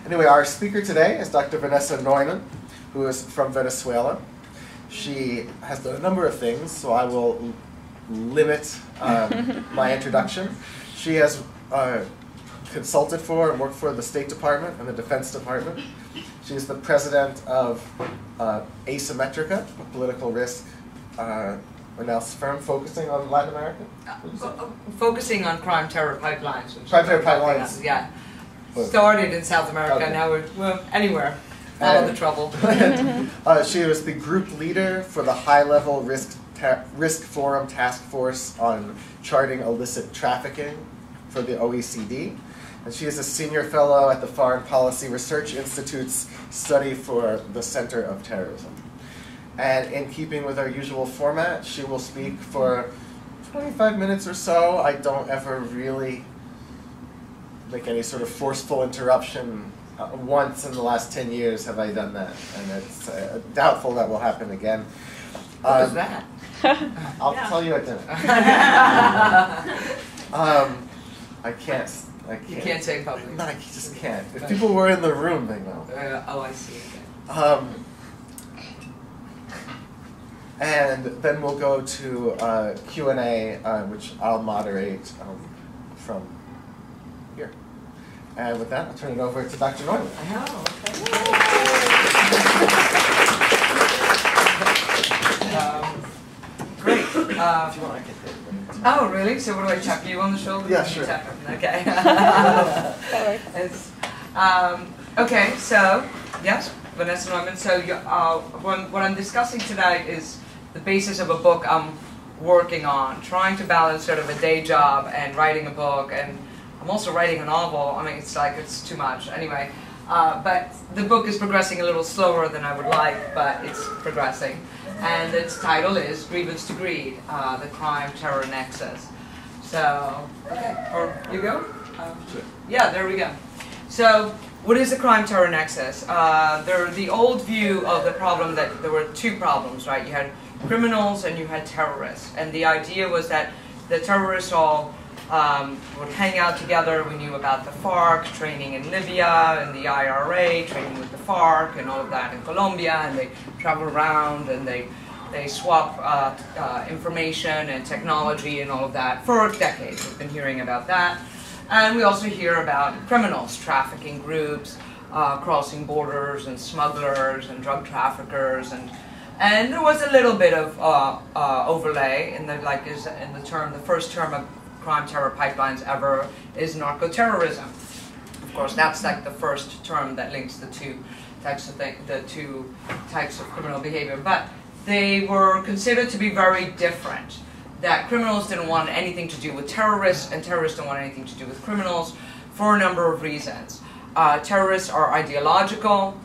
Anyway, our speaker today is Dr. Vanessa Neumann, who is from Venezuela. She has done a number of things, so I will limit my introduction. She has consulted for and worked for the State Department and the Defense Department. She is the president of Asymmetrica, a political risk analysis firm focusing on Latin America. Focusing on crime terror pipelines. Crime terror pipelines. Yeah. Started in South America, okay. Now we're anywhere. Follow the trouble. She was the group leader for the high-level risk forum task force on charting illicit trafficking for the OECD. And she is a senior fellow at the Foreign Policy Research Institute's Study for the Center of Terrorism. And in keeping with our usual format, she will speak for 25 minutes or so. I don't ever really make any sort of forceful interruption. Once in the last 10 years have I done that, and it's doubtful that will happen again. What was that? I'll tell you at dinner. I can't. You can't say publicly. No, I just can't. If people were in the room, they know. Oh, I see. Okay. And then we'll go to Q&A, which I'll moderate from here. And with that, I'll turn it over to Dr. Neumann. Oh, okay. Great. If you want, I can take it. Oh, really? So what do I tap you on the shoulder? Yeah, sure. Okay. Okay, so, yes, Vanessa Neumann. So what I'm discussing tonight is the basis of a book I'm working on, trying to balance sort of a day job and writing a book, and I'm also writing a novel. I mean, it's too much. Anyway, but the book is progressing a little slower than I would like, but it's progressing. And its title is Grievance to Greed, the Crime Terror Nexus. So, okay, or you go? Sure. Yeah, there we go. So, what is the crime terror nexus? The old view of the problem that there were two problems, right? You had criminals and you had terrorists. And the idea was that the terrorists all would hang out together. We knew about the FARC, training in Libya, and the IRA, training with the FARC, and all of that in Colombia, and they travel around and they swap information and technology and all of that for decades. We've been hearing about that. And we also hear about criminals, trafficking groups, crossing borders, and smugglers, and drug traffickers, and there was a little bit of overlay in the first term of crime terror pipelines ever is narco-terrorism. Of course, that's like the first term that links the two types of criminal behavior. But they were considered to be very different. That criminals didn't want anything to do with terrorists, and terrorists don't want anything to do with criminals for a number of reasons. Terrorists are ideological.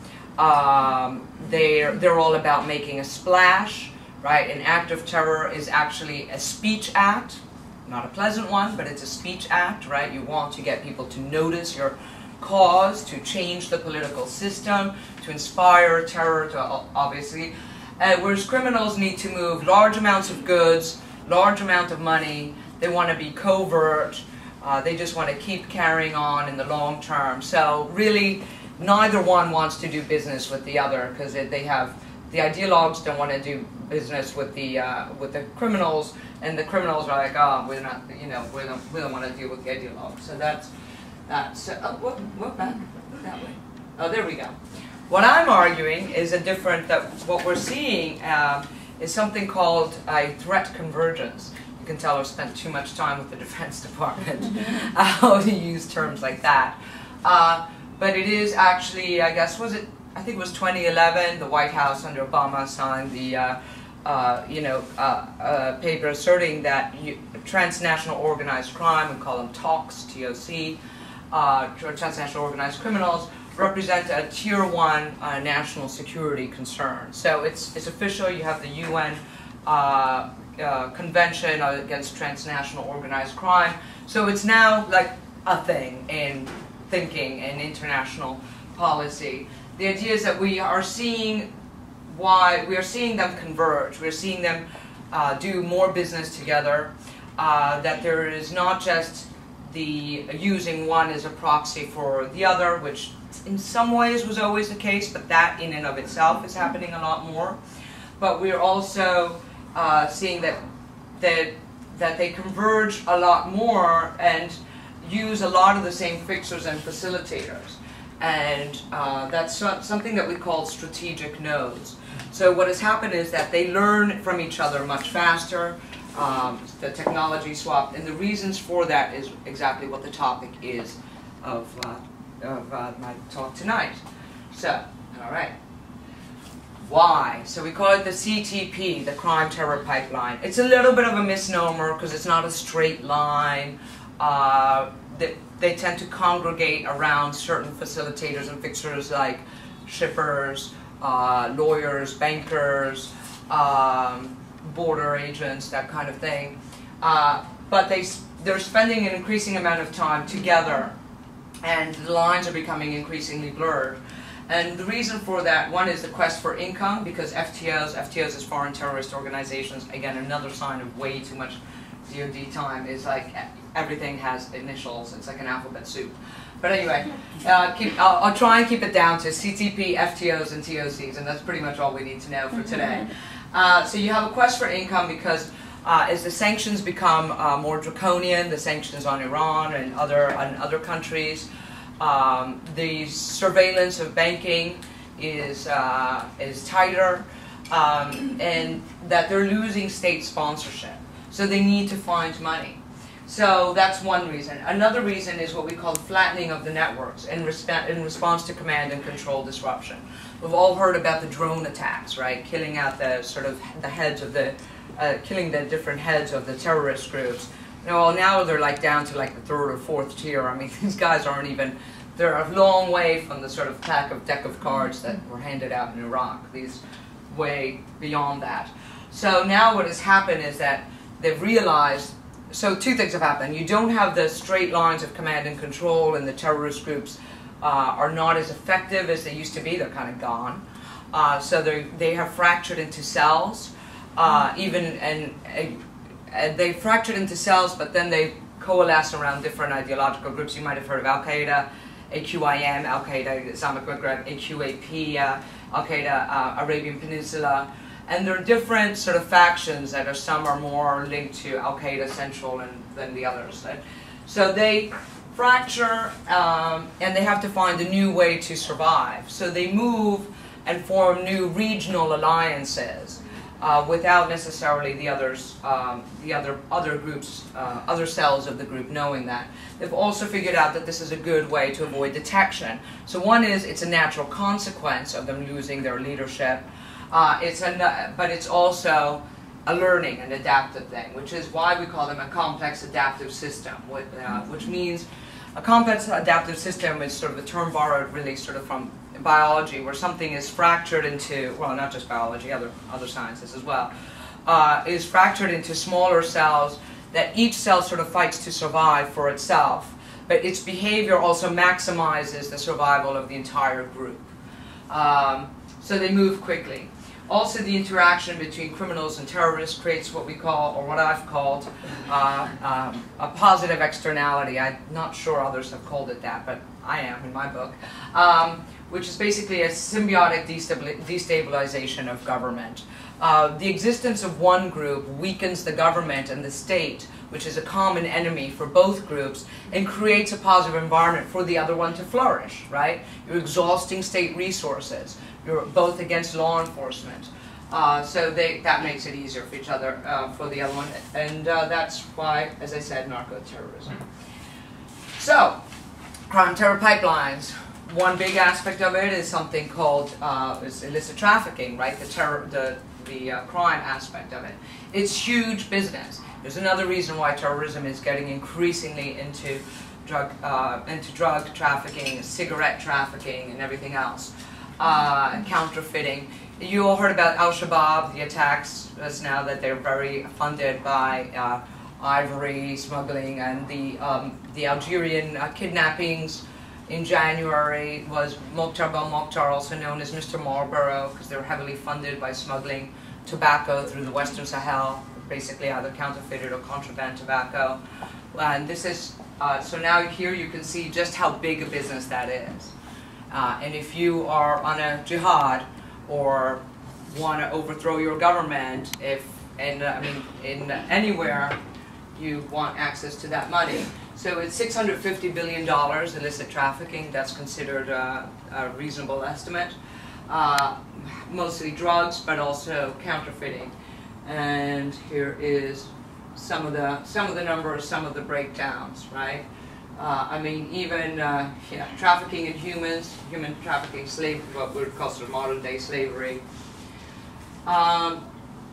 They're all about making a splash, right? An act of terror is actually a speech act. Not a pleasant one, but it's a speech act, right? You want to get people to notice your cause, to change the political system, to inspire terror, obviously. Whereas criminals need to move large amounts of goods, large amount of money. They want to be covert. They just want to keep carrying on in the long term. So really, neither one wants to do business with the other, because they have the ideologues don't want to do business with the criminals, and the criminals are like, oh, we're not, we don't want to deal with the ideologues. So that's what back that way? Oh, there we go. What I'm arguing is what we're seeing is something called a threat convergence. You can tell I've spent too much time with the Defense Department how to use terms like that. But it is actually, I think it was 2011, the White House under Obama signed the paper asserting that transnational organized crime, we call them TOCs, T-O-C, transnational organized criminals, represent a tier 1 national security concern. So it's official. You have the UN Convention against Transnational Organized Crime. So it's now like a thing in thinking and international policy. The idea is that we are seeing them converge. We're seeing them do more business together. That there is not just using one as a proxy for the other, which in some ways was always the case, but that in and of itself is happening a lot more. But we're also seeing that they converge a lot more and use a lot of the same fixers and facilitators. And that's something that we call strategic nodes. So what has happened is that they learn from each other much faster, the technology swap, and the reasons for that is exactly what the topic is of my talk tonight. So, all right. Why? So we call it the CTP, the crime terror pipeline. It's a little bit of a misnomer because it's not a straight line. They tend to congregate around certain facilitators and fixers like shippers, lawyers, bankers, border agents, that kind of thing. But they're spending an increasing amount of time together, and the lines are becoming increasingly blurred. And the reason for that, one is the quest for income, because FTOs as foreign terrorist organizations, again, another sign of way too much DoD time, is like everything has initials. It's like an alphabet soup. But anyway, I'll try and keep it down to CTP, FTOs, and TOCs, and that's pretty much all we need to know for today. So you have a quest for income because as the sanctions become more draconian, the sanctions on Iran and other countries, the surveillance of banking is tighter, and that they're losing state sponsorship. So they need to find money. So that's one reason. Another reason is what we call flattening of the networks in response to command and control disruption. We've all heard about the drone attacks, right? Killing out the the heads of the, killing the different heads of the terrorist groups. Well, now they're like down to like the third or fourth tier. I mean, these guys aren't even, they're a long way from the sort of deck of cards that were handed out in Iraq. These way beyond that. So now what has happened is that they've realized, so two things have happened. You don't have the straight lines of command and control, and the terrorist groups are not as effective as they used to be. They're kind of gone. So they have fractured into cells, they fractured into cells, but then they coalesce around different ideological groups. You might have heard of Al-Qaeda, AQIM, Al-Qaeda, Islamic Maghreb, AQAP, Al-Qaeda, Arabian Peninsula. And there are different sort of factions that some are more linked to Al-Qaeda Central than the others. So they fracture, and they have to find a new way to survive. So they move and form new regional alliances without necessarily the others, other groups, other cells of the group knowing that. They've also figured out that this is a good way to avoid detection. So one is it's a natural consequence of them losing their leadership. But it's also a learning and adaptive thing, which is why we call them a complex adaptive system, which means a complex adaptive system is sort of a term borrowed really sort of from biology, where something is fractured into, well, not just biology, other sciences as well, is fractured into smaller cells that each cell sort of fights to survive for itself, but its behavior also maximizes the survival of the entire group. So they move quickly. Also, the interaction between criminals and terrorists creates what we call, or what I've called, a positive externality. I'm not sure others have called it that, but I am in my book, which is basically a symbiotic destabilization of government. The existence of one group weakens the government and the state, which is a common enemy for both groups, and creates a positive environment for the other one to flourish, right? You're exhausting state resources. You're both against law enforcement. So that makes it easier for each other, for the other one. And that's why, as I said, narco-terrorism. So, crime terror pipelines. One big aspect of it is something called is illicit trafficking, right? The crime aspect of it. It's huge business. There's another reason why terrorism is getting increasingly into drug trafficking, cigarette trafficking, and everything else. Counterfeiting. You all heard about Al-Shabaab, the attacks, as now that they're very funded by ivory smuggling, and the Algerian kidnappings in January was Mokhtar Belmokhtar, also known as Mr. Marlboro, because they were heavily funded by smuggling tobacco through the Western Sahel, basically either counterfeited or contraband tobacco. And this is, so now here you can see just how big a business that is. And if you are on a jihad or want to overthrow your government, in anywhere, you want access to that money. So it's $650 billion illicit trafficking. That's considered a reasonable estimate. Mostly drugs, but also counterfeiting. And here is some of the numbers, some of the breakdowns, right? Even trafficking in humans, human trafficking, what we would call sort of modern day slavery.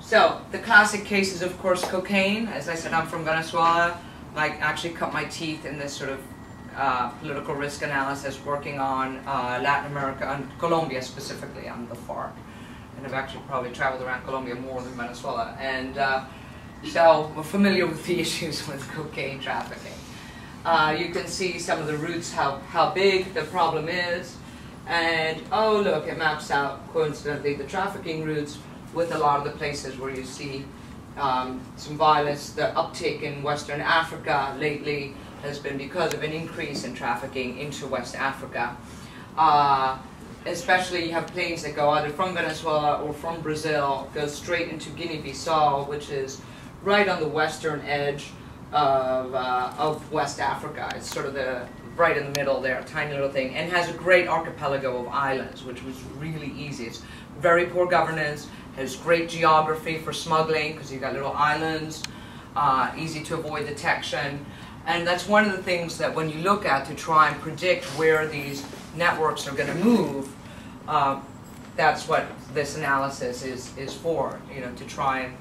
So the classic case is, of course, cocaine. As I said, I'm from Venezuela. I actually cut my teeth in this sort of political risk analysis, working on Latin America and Colombia specifically on the FARC. And I've actually probably traveled around Colombia more than Venezuela. And so we're familiar with the issues with cocaine trafficking. You can see some of the routes, how big the problem is. And oh look, it maps out, coincidentally, the trafficking routes with a lot of the places where you see some violence. The uptick in Western Africa lately has been because of an increase in trafficking into West Africa. Especially you have planes that go either from Venezuela or from Brazil, go straight into Guinea-Bissau, which is right on the western edge of West Africa. It's sort of right in the middle there, tiny little thing, and has a great archipelago of islands, which was really easy. It's very poor governance, has great geography for smuggling, because you've got little islands, easy to avoid detection. And that's one of the things that when you look at to try and predict where these networks are going to move, that's what this analysis is for, to try and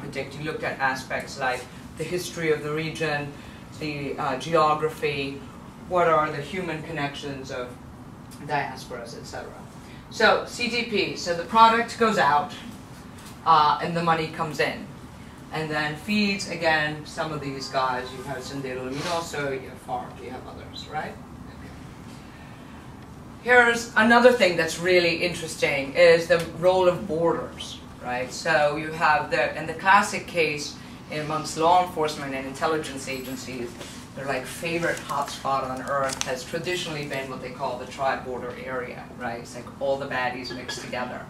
predict. You looked at aspects like the history of the region, the geography, what are the human connections of diasporas, etc. So CTP, so the product goes out and the money comes in, and then feeds, again, some of these guys. You have Sendero Luminoso, you have FARC, you have others, right? Here's another thing that's really interesting is the role of borders, right? So you have in the classic case amongst law enforcement and intelligence agencies, their favorite hotspot on earth has traditionally been what they call the tri-border area, right? It's like all the baddies mixed together.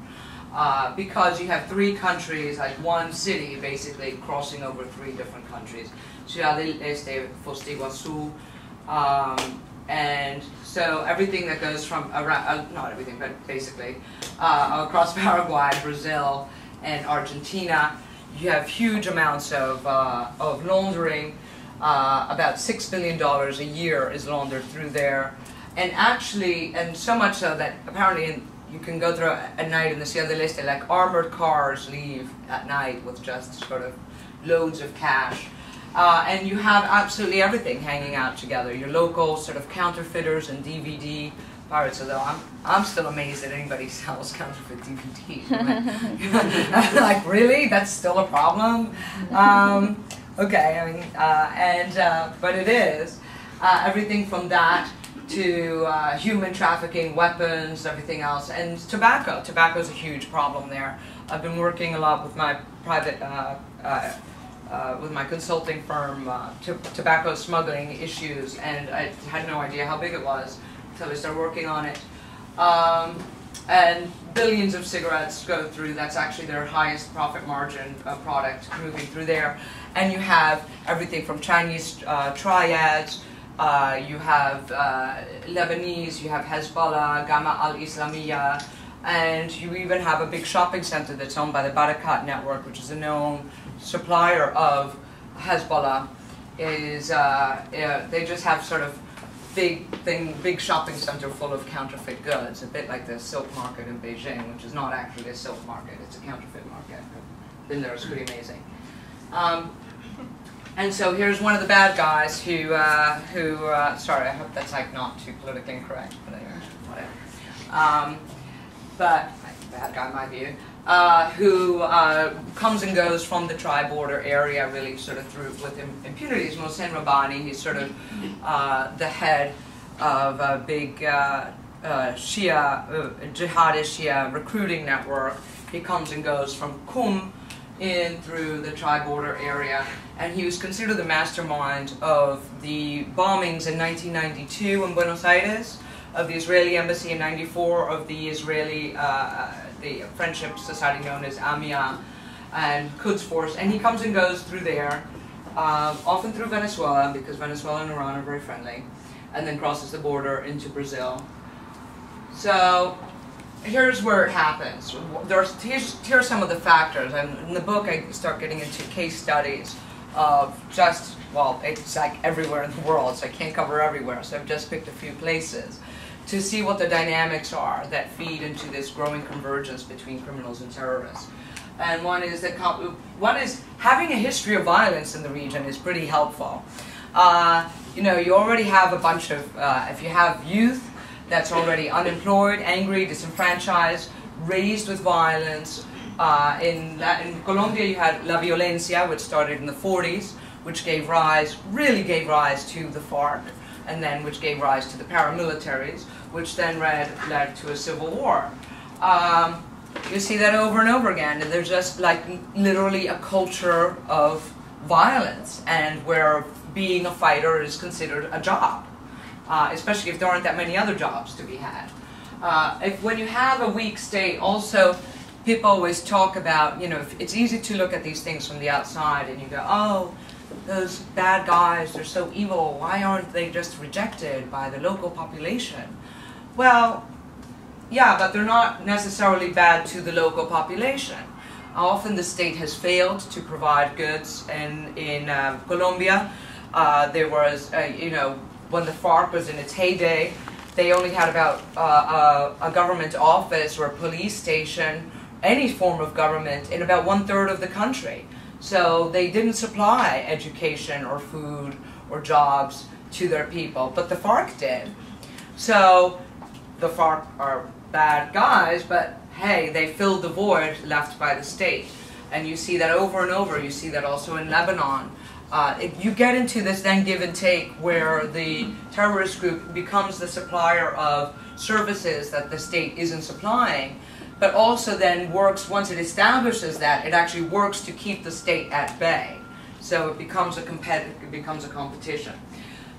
Because you have three countries, like one city basically crossing over three different countries. Ciudad del Este, Foz de Iguazú, and so everything that goes from around, not everything, but basically across Paraguay, Brazil, and Argentina, you have huge amounts of laundering. About $6 billion a year is laundered through there, and actually, and so much so that apparently you can go through at night in the Ciudad del Este, like armored cars leave at night with just sort of loads of cash. And you have absolutely everything hanging out together. Your local sort of counterfeiters and DVD pirates, although I'm still amazed that anybody sells counterfeit DVDs. Like, really? That's still a problem? Okay, but it is. Everything from that to human trafficking, weapons, everything else, and tobacco. Tobacco is a huge problem there. I've been working a lot with my private, with my consulting firm, tobacco smuggling issues, and I had no idea how big it was until I started working on it. And billions of cigarettes go through. That's actually their highest profit margin product moving through there. And you have everything from Chinese triads, you have Lebanese, you have Hezbollah, Gama al-Islamiyya, and you even have a big shopping center that's owned by the Barakat network, which is a known supplier of Hezbollah. They just have sort of big shopping center full of counterfeit goods, a bit like the silk market in Beijing, which is not actually a silk market, it's a counterfeit market. Been there, it's pretty amazing. And so here's one of the bad guys who sorry, I hope that's not too politically incorrect, but anyway, whatever. But, bad guy in my view, who comes and goes from the tri-border area really sort of through with impunity. Is Mohsen Rabbani. He's sort of the head of a big jihadist Shia recruiting network. He comes and goes from Qum in through the tri-border area, and he was considered the mastermind of the bombings in 1992 in Buenos Aires, of the Israeli embassy in 94, of the Israeli, the friendship society known as AMIA, and Quds Force, and he comes and goes through there, often through Venezuela, because Venezuela and Iran are very friendly, and then crosses the border into Brazil. So here's where it happens. Here are some of the factors, and in the book I start getting into case studies of just, well, it's like everywhere in the world, so I can't cover everywhere, so I've just picked a few places to see what the dynamics are that feed into this growing convergence between criminals and terrorists. And one is having a history of violence in the region is pretty helpful. You know, you already have a bunch of, if you have youth that's already unemployed, angry, disenfranchised, raised with violence. In Colombia you had La Violencia, which started in the 40s, which really gave rise to the FARC, and then which gave rise to the paramilitaries, which then led to a civil war. You see that over and over again, and there's just like literally a culture of violence, and where being a fighter is considered a job, especially if there aren't that many other jobs to be had. When you have a weak state, also people always talk about, you know, it's easy to look at these things from the outside and you go, oh, those bad guys, they're so evil, why aren't they just rejected by the local population? Well, yeah, but they're not necessarily bad to the local population. Often the state has failed to provide goods. In Colombia, there was, you know, when the FARC was in its heyday, they only had about a government office or a police station, any form of government, in about 1/3 of the country. So they didn't supply education or food or jobs to their people, but the FARC did. So the FARC are bad guys, but hey, they filled the void left by the state. And you see that over and over. You see that also in Lebanon. You get into this then give and take where the terrorist group becomes the supplier of services that the state isn't supplying, but also then works, once it establishes that, it actually works to keep the state at bay. So it becomes a competition.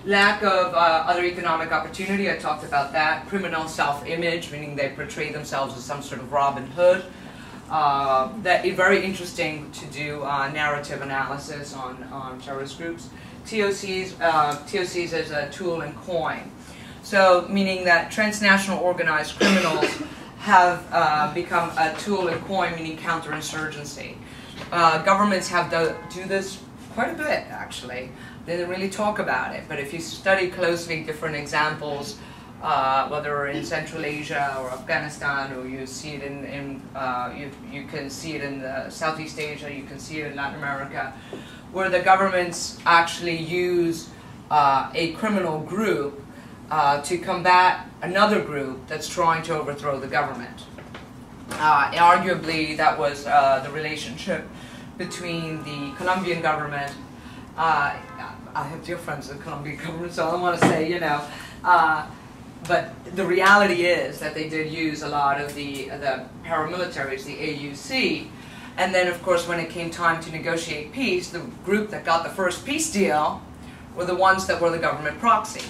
Lack of other economic opportunity, I talked about that. Criminal self-image, meaning they portray themselves as some sort of Robin Hood. That is very interesting to do narrative analysis on terrorist groups. TOCs as a tool and coin. So meaning that transnational organized criminals have become a tool and coin, meaning counterinsurgency. Governments have to do this quite a bit, actually. They didn't really talk about it, but if you study closely different examples, whether in Central Asia or Afghanistan, or you see it you can see it in Southeast Asia, you can see it in Latin America, where the governments actually use a criminal group to combat another group that's trying to overthrow the government. Arguably, that was the relationship between the Colombian government. I have dear friends in the Colombian government, so I don't want to say, you know, but the reality is that they did use a lot of the paramilitaries, the AUC, and then of course when it came time to negotiate peace, the group that got the first peace deal were the ones that were the government proxy.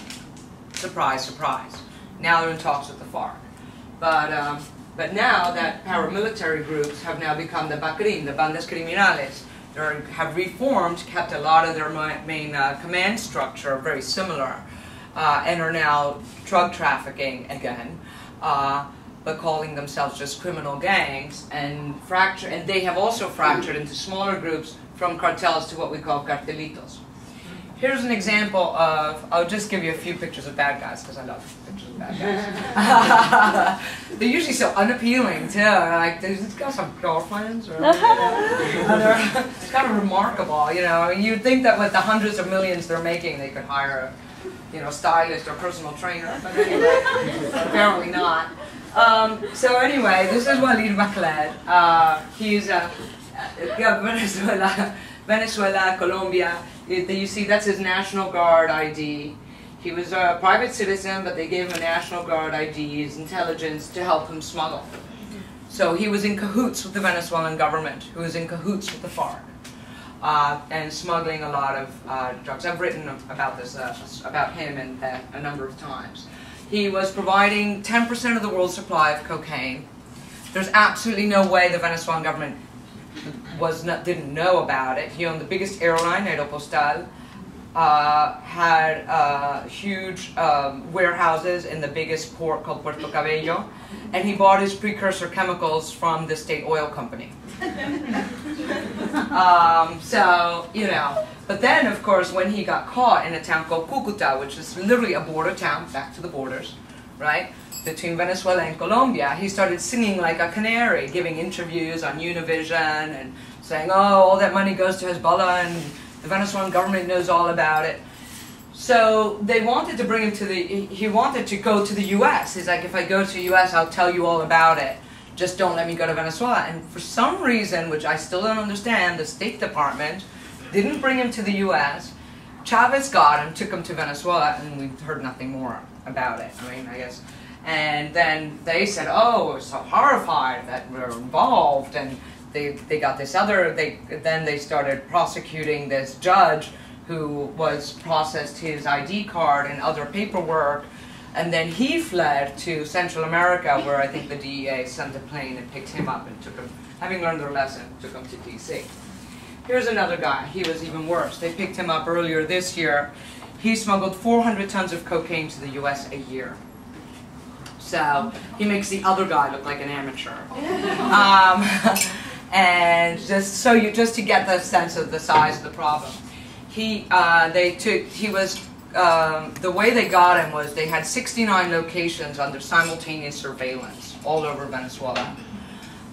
Surprise, surprise. Now they're in talks with the FARC. But now that paramilitary groups have now become the BACRIM, the bandas criminales, have reformed, kept a lot of their main command structure very similar, and are now drug trafficking again, but calling themselves just criminal gangs, and they have also fractured into smaller groups from cartels to what we call cartelitos. Here's an example of, I'll just give you a few pictures of bad guys, because I love pictures of bad guys. They're usually so unappealing, too. Like, they've got some girlfriends, or, you know, it's kind of remarkable, you know. You'd think that with the hundreds of millions they're making, they could hire a, you know, stylist or personal trainer, but anyway, apparently not. So anyway, this is Walid Makhled. He's Venezuela, Colombia. You see, that's his National Guard ID. He was a private citizen, but they gave him a National Guard ID, his intelligence, to help him smuggle. So he was in cahoots with the Venezuelan government, who was in cahoots with the FARC, and smuggling a lot of drugs. I've written about this, about him and that a number of times. He was providing 10% of the world's supply of cocaine. There's absolutely no way the Venezuelan government didn't know about it. He owned the biggest airline, Aeropostal, had huge warehouses in the biggest port called Puerto Cabello, and he bought his precursor chemicals from the state oil company. So, you know, but then, of course, when he got caught in a town called Cucuta, which is literally a border town, back to the borders, right, between Venezuela and Colombia, he started singing like a canary, giving interviews on Univision and saying, oh, all that money goes to Hezbollah and the Venezuelan government knows all about it. So they wanted to bring him to he wanted to go to the US. He's like, if I go to the US, I'll tell you all about it. Just don't let me go to Venezuela. And for some reason, which I still don't understand, the State Department didn't bring him to the US. Chavez got him, took him to Venezuela, and we've heard nothing more about it. I mean, I guess. And then they said, oh, we're so horrified that we're involved, and they got this other, then they started prosecuting this judge who was processed his ID card and other paperwork, and then he fled to Central America, where I think the DEA sent a plane and picked him up and took him, having learned their lesson, took him to DC. Here's another guy, he was even worse. They picked him up earlier this year. He smuggled 400 tons of cocaine to the US a year. So he makes the other guy look like an amateur. And just to get the sense of the size of the problem. The way they got him was they had 69 locations under simultaneous surveillance all over Venezuela.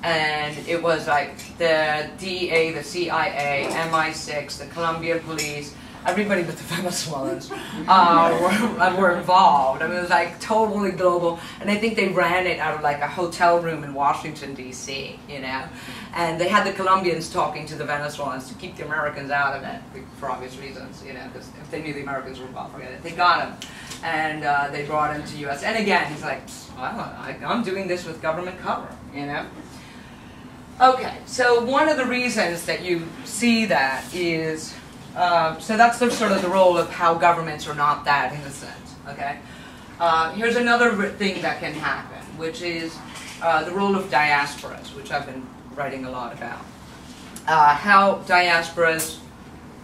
And it was like the DEA, the CIA, MI6, the Colombian police, everybody but the Venezuelans were involved. I mean, it was like totally global. And I think they ran it out of like a hotel room in Washington, D.C., you know. And they had the Colombians talking to the Venezuelans to keep the Americans out of it, for obvious reasons, you know, because if they knew the Americans were involved, forget it. They got him. And they brought him to U.S. And again, he's like, well, I'm doing this with government cover, you know. Okay, so one of the reasons that you see that is, so that's sort of the role of how governments are not that innocent, okay? Here's another thing that can happen, which is the role of diasporas, which I've been writing a lot about. How diasporas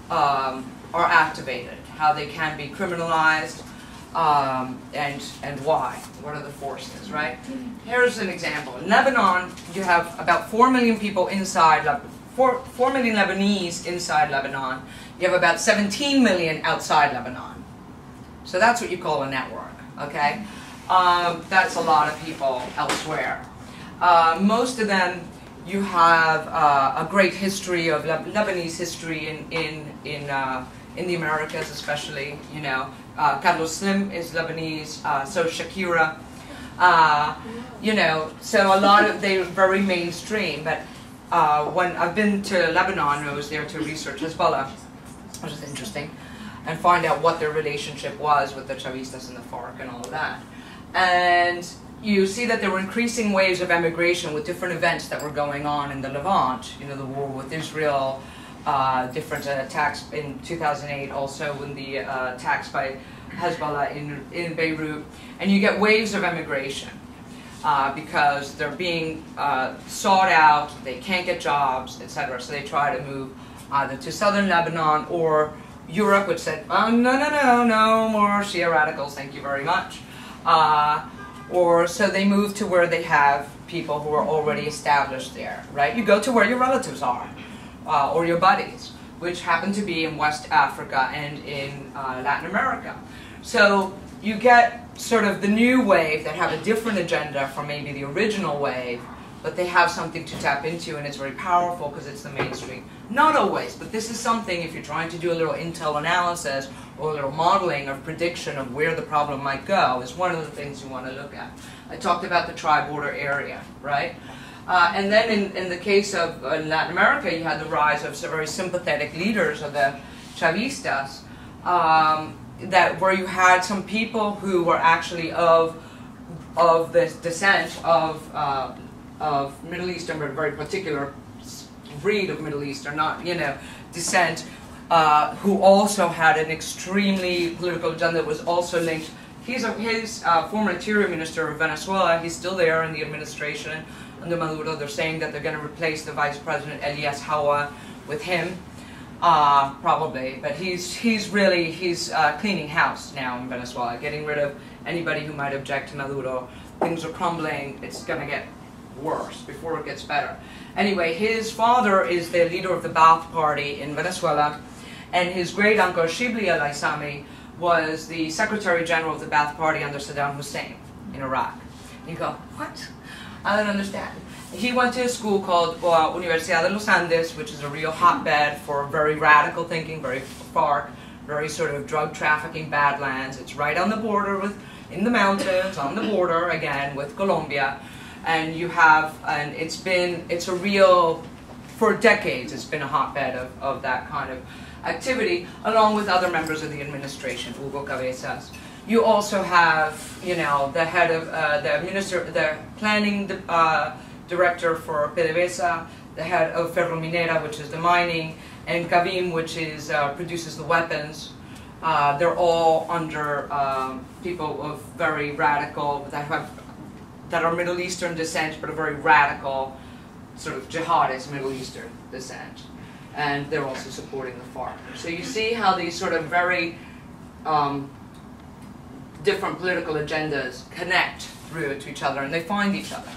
are activated, how they can be criminalized, and why. What are the forces, right? Here's an example. In Lebanon, you have about 4 million people inside, 4 million Lebanese inside Lebanon. You have about 17 million outside Lebanon. So that's what you call a network, okay? That's a lot of people elsewhere. Most of them, you have a great history of Lebanese history in the Americas, especially, you know. Carlos Slim is Lebanese, so Shakira, you know, so a lot of, they're very mainstream, but when I've been to Lebanon, I was there to research Hezbollah, which is interesting, and find out what their relationship was with the Chavistas and the FARC and all of that. And you see that there were increasing waves of emigration with different events that were going on in the Levant, you know, the war with Israel, different attacks in 2008, also when the attacks by Hezbollah in Beirut, and you get waves of emigration because they're being sought out, they can't get jobs, etc. So they try to move either to southern Lebanon or Europe, which said, oh, no more Shia radicals, thank you very much. Or so they move to where they have people who are already established there, right? You go to where your relatives are. Or your buddies, which happen to be in West Africa and in Latin America. So you get sort of the new wave that have a different agenda from maybe the original wave, but they have something to tap into, and it's very powerful because it's the mainstream. Not always, but this is something, if you're trying to do a little intel analysis or a little modeling or prediction of where the problem might go, is one of the things you want to look at. I talked about the tri-border area, right? And then in the case of Latin America, you had the rise of some very sympathetic leaders of the Chavistas, where you had some people who were actually of the descent of of Middle Eastern, but a very particular breed of Middle Eastern, not, descent, who also had an extremely political agenda that was also linked. His former interior minister of Venezuela, he's still there in the administration under Maduro. They're saying that they're going to replace the vice president Elias Hawa with him, probably. But he's cleaning house now in Venezuela, getting rid of anybody who might object to Maduro. Things are crumbling. It's going to get worse before it gets better. Anyway, his father is the leader of the Ba'ath Party in Venezuela, and his great uncle Shibli al-Aissami was the Secretary General of the Ba'ath Party under Saddam Hussein in Iraq. And you go, what? I don't understand. He went to a school called Universidad de los Andes, which is a real hotbed for very radical thinking, very FARC, very sort of drug trafficking badlands. It's right on the border in the mountains, on the border, again, with Colombia. And it's a real, for decades, it's been a hotbed of that kind of activity, along with other members of the administration, Hugo Cabezas. You also have, the head of the planning director for PDVSA, the head of Ferrominera, which is the mining, and Cavim, which is produces the weapons. They're all under people of very radical, that are Middle Eastern descent, but a very radical, sort of jihadist Middle Eastern descent. And they're also supporting the FARC. So you see how these sort of very different political agendas connect through to each other, and they find each other.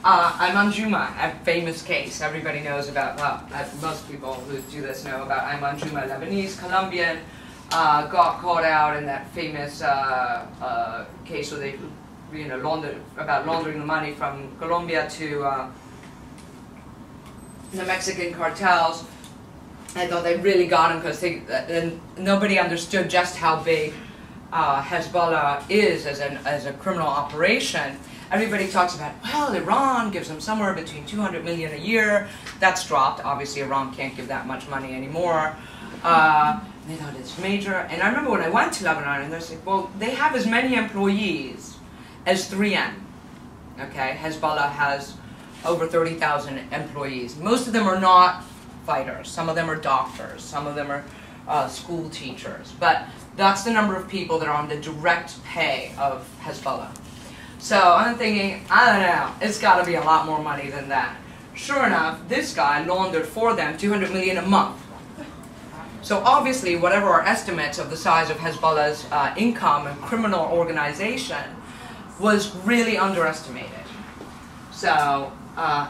Ayman Juma, a famous case everybody knows about, well, most people who do this know about Ayman Juma, Lebanese, Colombian, got caught out in that famous case where they laundering the money from Colombia to the Mexican cartels. I thought they really got him because nobody understood just how big Hezbollah is as a criminal operation. Everybody talks about, well, Iran gives them somewhere between 200 million a year. That's dropped. Obviously, Iran can't give that much money anymore. They thought it's major. And I remember when I went to Lebanon, and they're saying, well, they have as many employees as 3M. Okay, Hezbollah has over 30,000 employees. Most of them are not fighters. Some of them are doctors. Some of them are school teachers. But that's the number of people that are on the direct pay of Hezbollah. So I'm thinking, I don't know, it's got to be a lot more money than that. Sure enough, this guy laundered for them 200 million a month. So obviously, whatever our estimates of the size of Hezbollah's income and criminal organization was really underestimated. So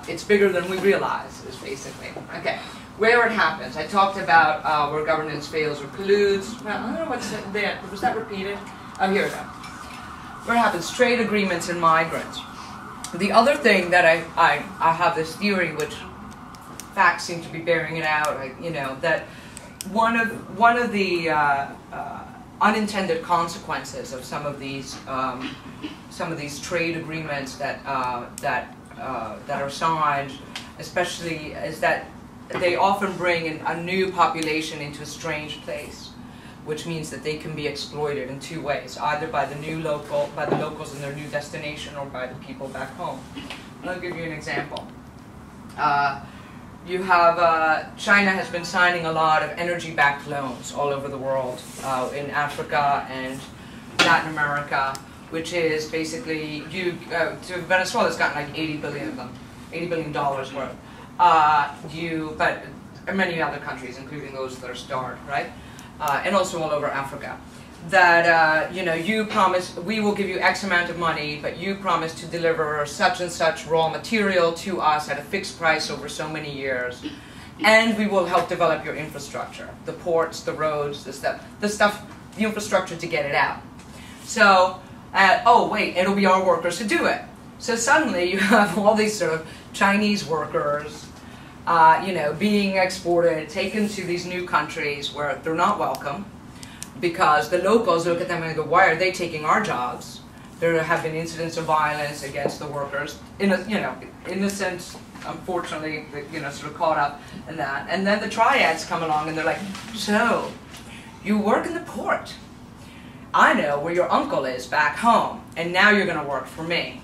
it's bigger than we realize, is basically. Okay, where it happens. I talked about where governance fails or colludes. Well, I don't know what's there. Was that repeated? Oh, here we go. Where it happens, trade agreements and migrants. The other thing that I have this theory, which facts seem to be bearing it out, that one of the unintended consequences of some of these trade agreements that are signed, especially, is that they often bring in a new population into a strange place, which means that they can be exploited in two ways, either by the locals in their new destination, or by the people back home. And I'll give you an example. You have China has been signing a lot of energy-backed loans all over the world, in Africa and Latin America, which is basically to Venezuela's gotten like 80 billion of them, $80 billion worth. But many other countries, including those that are starved, right? And also all over Africa, that you promise, we will give you X amount of money, but you promise to deliver such and such raw material to us at a fixed price over so many years, and we will help develop your infrastructure, the ports, the roads, the infrastructure to get it out. So, oh wait, it'll be our workers to do it. So suddenly you have all these sort of Chinese workers being exported, taken to these new countries where they're not welcome, because the locals look at them and go, why are they taking our jobs? There have been incidents of violence against the workers, in a sense, unfortunately, sort of caught up in that. And then the triads come along and they're like, so, you work in the port. I know where your uncle is back home, and now you're going to work for me.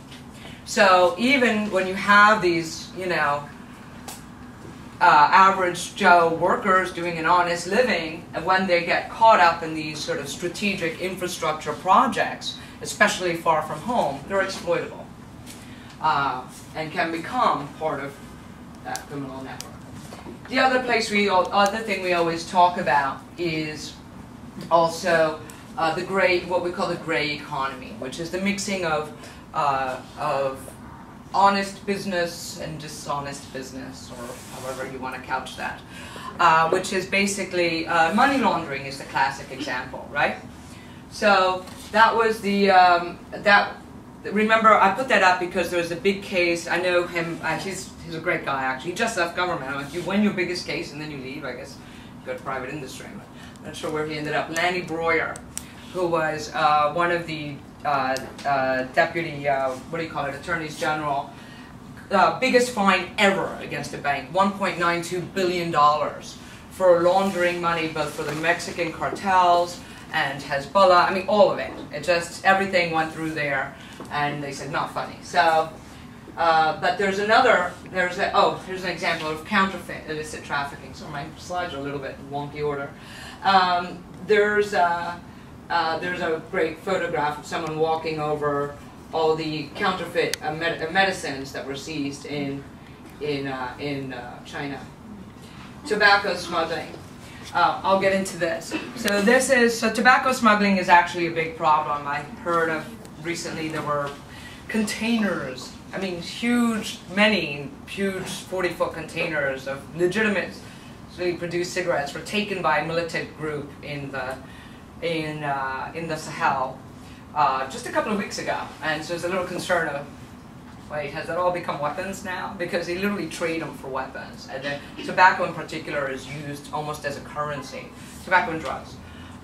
So even when you have these, you know, average Joe workers doing an honest living, and when they get caught up in these sort of strategic infrastructure projects, especially far from home, they're exploitable and can become part of that criminal network. The other thing we always talk about is also what we call the gray economy, which is the mixing of honest business and dishonest business, or however you want to couch that, which is basically money laundering is the classic example, right? So that was the remember, I put that up because there was a big case. I know him. He's a great guy, actually. He just left government. Like, you win your biggest case and then you leave. I guess go to private industry. I'm not sure where he ended up. Lanny Breuer, who was one of the deputy, what do you call it, attorneys general, biggest fine ever against a bank, $1.92 billion for laundering money both for the Mexican cartels and Hezbollah. I mean, all of it. It just, everything went through there, and they said, not funny. So, but here's an example of counterfeit illicit trafficking. So my slides are a little bit in wonky order. There's a great photograph of someone walking over all the counterfeit medicines that were seized in China. Tobacco smuggling. I'll get into this. So tobacco smuggling is actually a big problem. I heard of recently there were containers. I mean, huge 40-foot containers of legitimately produced cigarettes were taken by a militant group in the Sahel just a couple of weeks ago, and so there's a little concern of, wait, has that all become weapons now? Because they literally trade them for weapons, and then tobacco in particular is used almost as a currency. Tobacco and drugs,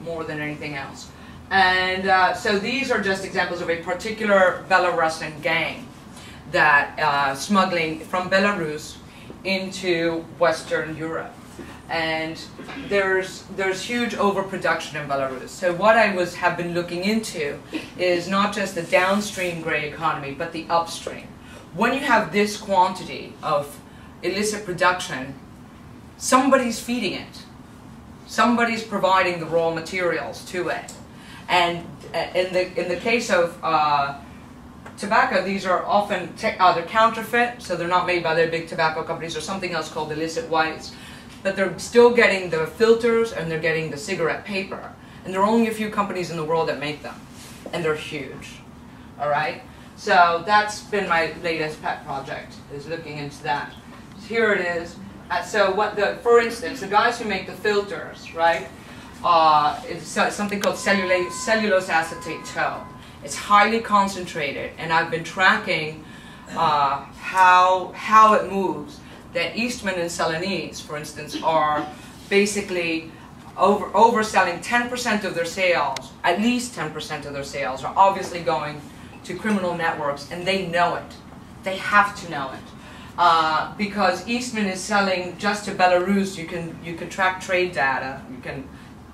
more than anything else. And so these are just examples of a particular Belarusian gang that smuggling from Belarus into Western Europe. And there's huge overproduction in Belarus. So what I have been looking into is not just the downstream gray economy, but the upstream. When you have this quantity of illicit production, somebody's feeding it. Somebody's providing the raw materials to it. And in the case of tobacco, these are often either counterfeit, so they're not made by their big tobacco companies, or something else called illicit whites. But they're still getting the filters and they're getting the cigarette paper. And there are only a few companies in the world that make them. And they're huge. All right? So that's been my latest pet project, is looking into that. Here it is. So for instance, the guys who make the filters, right, it's something called cellulose acetate tow. It's highly concentrated, and I've been tracking how it moves. That Eastman and Celanese, for instance, are basically overselling 10% of their sales, at least 10% of their sales are obviously going to criminal networks, and they know it. They have to know it. Because Eastman is selling just to Belarus. You can track trade data. It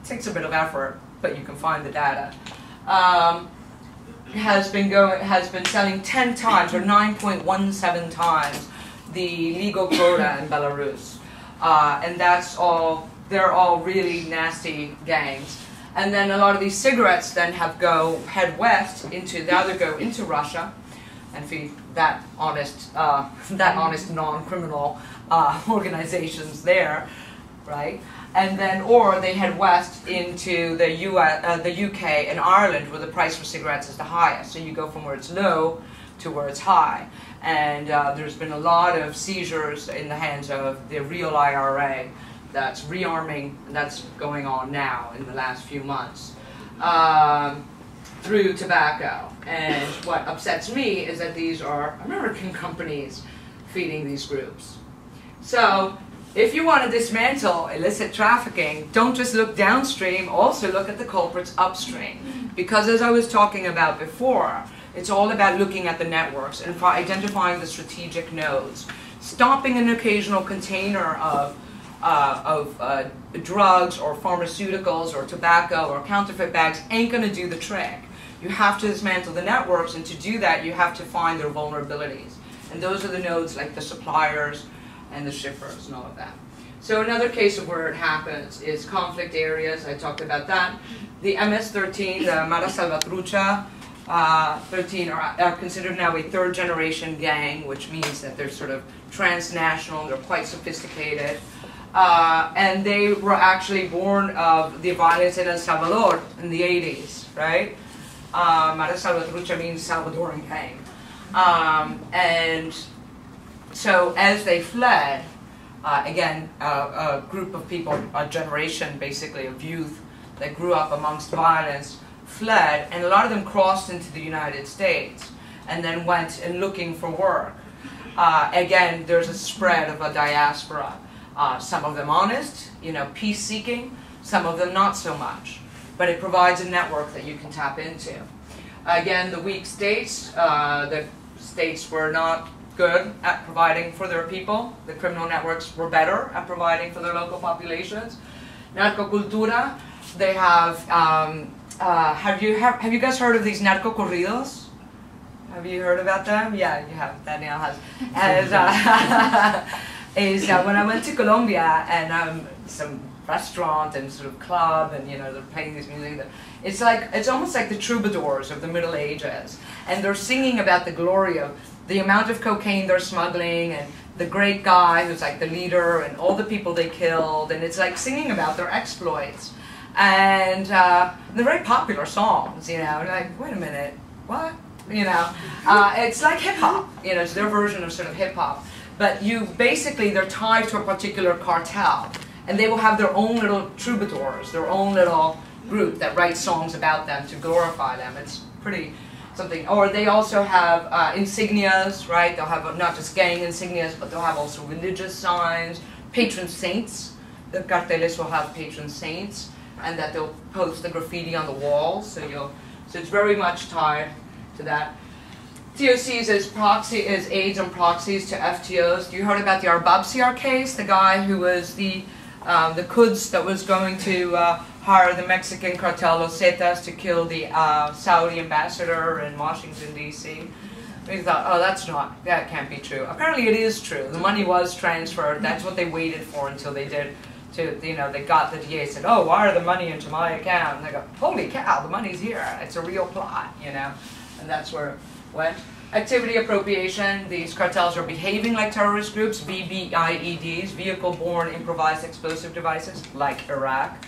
takes a bit of effort, but you can find the data. Has been selling 10 times, or 9.17 times the legal quota in Belarus, and they're all really nasty gangs. And then a lot of these cigarettes then head west they either go into Russia and feed that honest non-criminal organizations there, right? And then, or they head west into the UK and Ireland, where the price for cigarettes is the highest. So you go from where it's low to where it's high. And there's been a lot of seizures in the hands of the real IRA that's rearming, that's going on now in the last few months, through tobacco. And what upsets me is that these are American companies feeding these groups. So if you want to dismantle illicit trafficking, don't just look downstream, also look at the culprits upstream. Because as I was talking about before, it's all about looking at the networks and identifying the strategic nodes. Stopping an occasional container of drugs or pharmaceuticals or tobacco or counterfeit bags ain't going to do the trick. You have to dismantle the networks, and to do that, you have to find their vulnerabilities. And those are the nodes like the suppliers and the shippers and all of that. So another case of where it happens is conflict areas. I talked about that. The MS-13, the Mara Salvatrucha 13 are considered now a third-generation gang, which means that they're sort of transnational, they're quite sophisticated. And they were actually born of the violence in El Salvador in the 80s, right? Mara Salvatrucha means Salvadoran gang. And so as they fled, again, a group of people, a generation basically of youth that grew up amongst violence, fled, and a lot of them crossed into the United States and then went and looking for work. Again, there's a spread of a diaspora. Some of them honest, peace-seeking, some of them not so much. But it provides a network that you can tap into. Again, the weak states, the states were not good at providing for their people. The criminal networks were better at providing for their local populations. Narcocultura, they have you guys heard of these narco corridos? Have you heard about them? Yeah, you have. Daniel has. When I went to Colombia and some restaurant and sort of club and they're playing this music, it's almost like the troubadours of the Middle Ages, and they're singing about the glory of the amount of cocaine they're smuggling and the great guy who's like the leader and all the people they killed, and it's like singing about their exploits. And they're very popular songs, like, wait a minute, what? It's like hip-hop, it's their version of sort of hip-hop. But they're tied to a particular cartel, and they will have their own little troubadours, their own little group that writes songs about them to glorify them. It's pretty something. Or they also have insignias, right? They'll have not just gang insignias, but they'll have also religious signs, patron saints. The carteles will have patron saints, and that they'll post the graffiti on the walls. So it's very much tied to that. TOCs as aids and proxies to FTOs. You heard about the Arbabsiar case, the guy who was the Quds that was going to hire the Mexican cartel Los Zetas to kill the Saudi ambassador in Washington, D.C. We thought, oh, that can't be true. Apparently it is true. The money was transferred. That's what they waited for until they did. They got the DA said, oh, wire the money into my account. And they go, holy cow, the money's here. It's a real plot, And that's where it went. Activity appropriation. These cartels are behaving like terrorist groups, VBIEDs, vehicle-borne improvised explosive devices, like Iraq.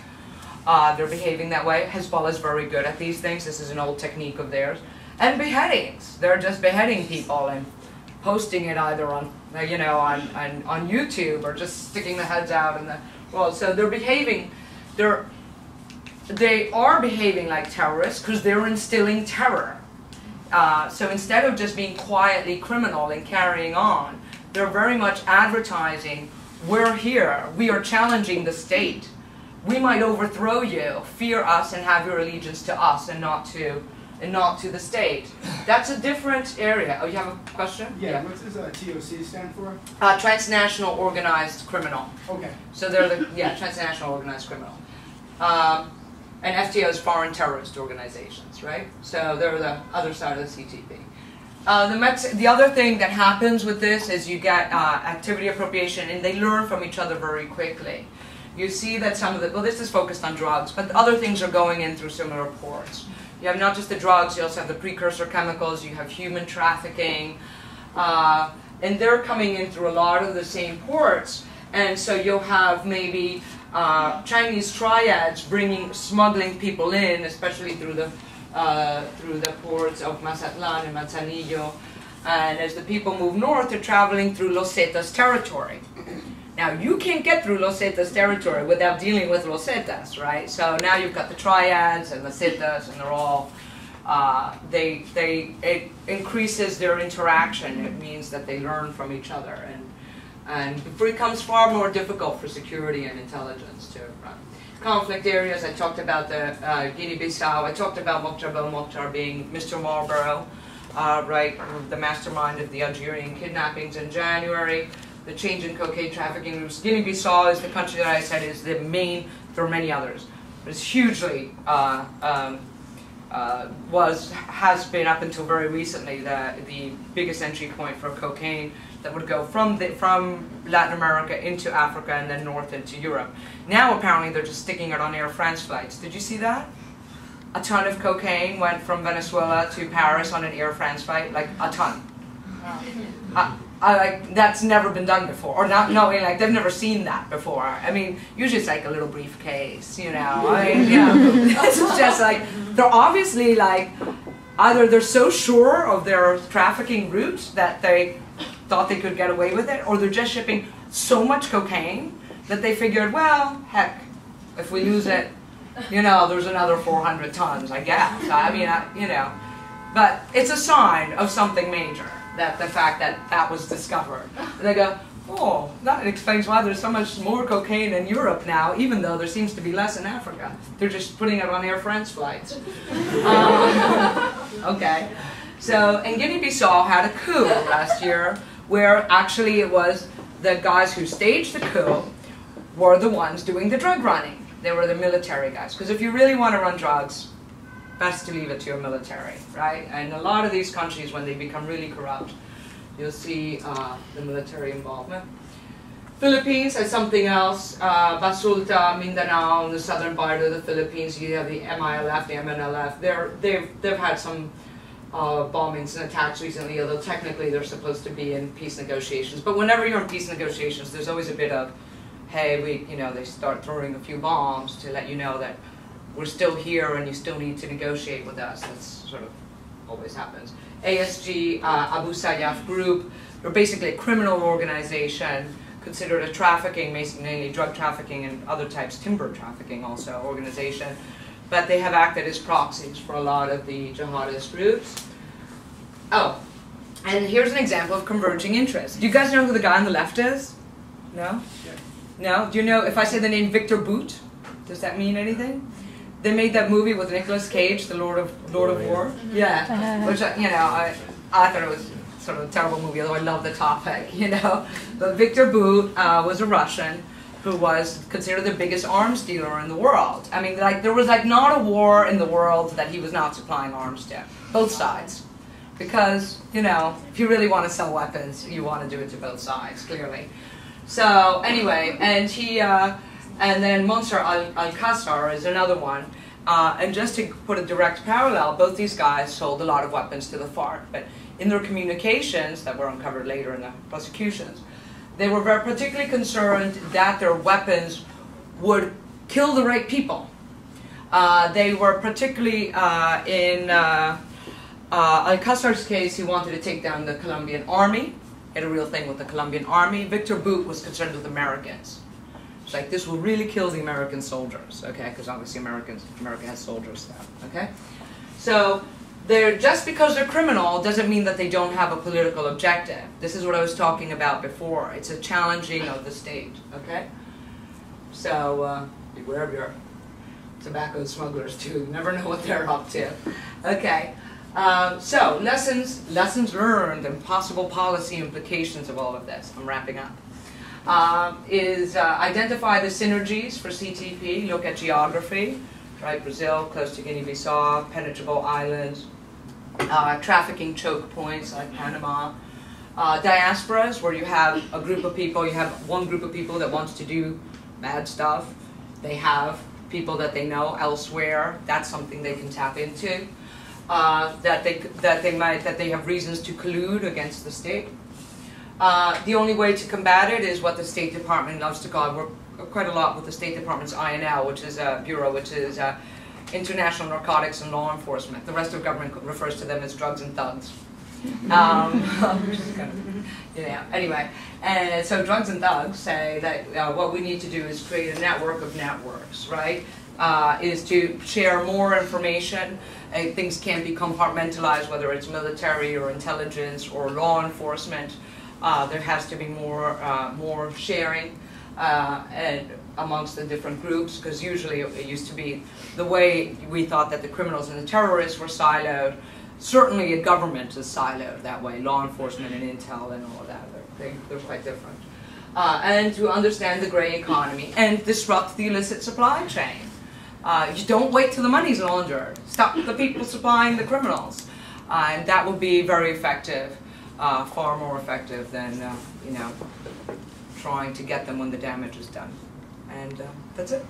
They're behaving that way. Hezbollah is very good at these things. This is an old technique of theirs. And beheadings. They're just beheading people and posting it either on, on YouTube or just sticking the heads out in the. Well, so they are behaving like terrorists because they're instilling terror. So instead of just being quietly criminal and carrying on, they're very much advertising, we're here, we are challenging the state. We might overthrow you, fear us and have your allegiance to us and not to the state. That's a different area. Oh, you have a question? Yeah. What does TOC stand for? Transnational Organized Criminal. Okay. So they're transnational organized criminal. And FTO is foreign terrorist organizations, right? So they're the other side of the CTP. The other thing that happens with this is you get activity appropriation, and they learn from each other very quickly. You see that some of this is focused on drugs, but other things are going in through similar ports. You have not just the drugs, you also have the precursor chemicals, you have human trafficking, and they're coming in through a lot of the same ports, and so you'll have maybe Chinese triads smuggling people in, especially through the ports of Mazatlan and Manzanillo, and as the people move north, they're traveling through Los Zetas territory. Now, you can't get through Los Zetas territory without dealing with Los Zetas, right? So now you've got the triads and the Zetas, and they're all, it increases their interaction. It means that they learn from each other, and it becomes far more difficult for security and intelligence to run. Conflict areas, I talked about the Guinea-Bissau, I talked about Mokhtar Belmokhtar being Mr. Marlborough, right, the mastermind of the Algerian kidnappings in January. The change in cocaine trafficking routes. Guinea-Bissau is the country that I said is the main, there are many others, but it's hugely has been up until very recently the biggest entry point for cocaine that would go from Latin America into Africa and then north into Europe. Now apparently they're just sticking it on Air France flights. Did you see that? A ton of cocaine went from Venezuela to Paris on an Air France flight, like a ton. Like that's never been done before, or not knowing, like they've never seen that before. I mean, usually it's like a little briefcase, you know. I mean, you know, this is just like they're obviously like either they're so sure of their trafficking route that they thought they could get away with it, or they're just shipping so much cocaine that they figured, well, heck, if we lose it, you know, there's another 400 tons, I guess. I mean, you know, but it's a sign of something major. That the fact that that was discovered. And they go, oh, that explains why there's so much more cocaine in Europe now, even though there seems to be less in Africa. They're just putting it on Air France flights. Okay. So, and Guinea-Bissau had a coup last year where actually it was the guys who staged the coup were the ones doing the drug running. They were the military guys. Because if you really want to run drugs, best to leave it to your military, right? And a lot of these countries, when they become really corrupt, you'll see the military involvement. Philippines has something else. Basulta, Mindanao, on the southern part of the Philippines, you have the MILF, the MNLF. They've had some bombings and attacks recently, although technically they're supposed to be in peace negotiations. But whenever you're in peace negotiations, there's always a bit of, hey, they start throwing a few bombs to let you know that we're still here and you still need to negotiate with us. That's sort of always happens. ASG, Abu Sayyaf Group, they're basically a criminal organization considered a trafficking, mainly drug trafficking and other types, timber trafficking also, organization. But they have acted as proxies for a lot of the jihadist groups. Oh, and here's an example of converging interests. Do you guys know who the guy on the left is? No? No? Do you know, if I say the name Victor Boot, does that mean anything? They made that movie with Nicolas Cage, The Lord of War. Yeah, which you know, I thought it was sort of a terrible movie, although I love the topic, you know. But Victor Bout was a Russian who was considered the biggest arms dealer in the world. I mean, like there was like not a war in the world that he was not supplying arms to, both sides, because you know, if you really want to sell weapons, you want to do it to both sides, clearly. So anyway, and he. And then Monser Al-Qassar is another one. And just to put a direct parallel, both these guys sold a lot of weapons to the FARC. But in their communications, that were uncovered later in the prosecutions, they were very particularly concerned that their weapons would kill the right people. They were particularly in Al-Qassar's case, he wanted to take down the Colombian army. He had a real thing with the Colombian army. Victor Bout was concerned with Americans. It's like, this will really kill the American soldiers, okay? Because obviously America has soldiers now, okay? So, just because they're criminal doesn't mean that they don't have a political objective. This is what I was talking about before. It's a challenging of the state, okay? So, beware of your tobacco smugglers too. You never know what they're up to, okay? So, lessons learned and possible policy implications of all of this. I'm wrapping up. Identify the synergies for CTP, look at geography, right? Brazil, close to Guinea-Bissau, penetrable islands, trafficking choke points like Panama, diasporas, where you have a group of people, you have one group of people that wants to do bad stuff, they have people that they know elsewhere, that's something they can tap into, that they have reasons to collude against the state. The only way to combat it is what the State Department loves to call, work quite a lot with the State Department's INL, which is a bureau, which is International Narcotics and Law Enforcement. The rest of government refers to them as drugs and thugs. Anyway, and so drugs and thugs say that what we need to do is create a network of networks, right? Is to share more information. Things can't be compartmentalized, whether it's military or intelligence or law enforcement. There has to be more sharing and amongst the different groups, because usually it used to be the way we thought that the criminals and the terrorists were siloed. Certainly a government is siloed that way, law enforcement and intel and all of that, they're quite different. And to understand the gray economy and disrupt the illicit supply chain. You don't wait till the money's laundered. Stop the people supplying the criminals. And that will be very effective, far more effective than, you know, trying to get them when the damage is done. And that's it.